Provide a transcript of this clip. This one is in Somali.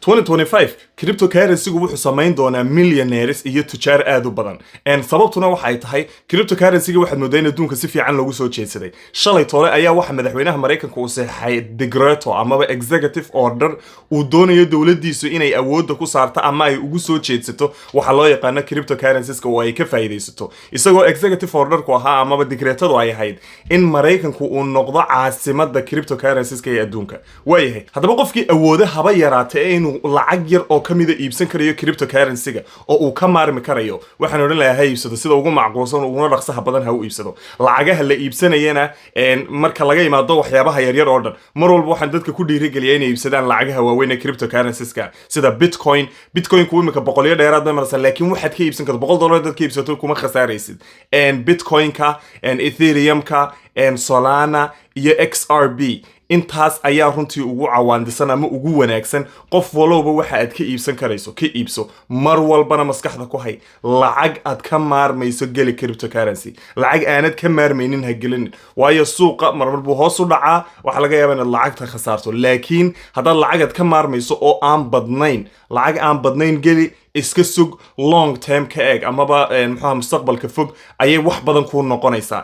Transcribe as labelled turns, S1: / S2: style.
S1: 2025 cryptocurrency wuxuu samayn doonaa millionaires iyo tujaar aad u badan sababtuna waxay tahay cryptocurrency waxaad moodaa in adduunka si fiican loogu soo jeedsaday shalay toole ayaa waxa madaxweynaha Mareykanka uu saxay decree ama executive order uu doonayo dawladdiisu inay awoodda ku saarto ama ay ugu soo jeedsato waxa loo yaqaan cryptocurrencies oo ay ka faa'iideysato isagoo executive order ku ahaa ama decree-tadu ay ahayd in Mareykanku uu noqdo caasimadda cryptocurrencies ee adduunka waayahay hadaba qofkii awooda haba yaraatay inuu lacag yar oo kamida iibsan karayo cryptocurrency-ga oo uu ka maarmi karayo waxaan oran lahaa iibsado sida ugu macquulsan ugu dhaqsaha badan ha u iibsado lacagaha la iibsanayana marka laga yimaado waxyaabaha yar yar oo dhan mar walba waxaan dadka ku dhiirigeliyaa inay iibsadaan lacagaha waaweyn ee cryptocurrencies-ka sida bitcoin ku imika boqolyo dheeraad marsan laakiin waxaad ka iibsan karto $100 dad ka iibsato kuma khasaaraysid bitcoin-ka ethereum-ka solana iyo xrb intaas ayaa runtii ugu cawaandisan ama ugu wanaagsan qof walowba waxa aad ka iibsan karayso ka iibso mar walbana maskaxda ku hay lacag aad ka maarmayso gali cryptocurrency lacag aanad ka maarmaynin ha gelin waayo suuqa marmar buu hoos u dhacaa waxa laga yaabaa inaad lacagta khasaarto laakiin haddaad lacag aad ka maarmayso oo aan badnayn geli iska sug long term ka eeg amaba mustaqbalka fog ayay wax badan ku noqonaysaa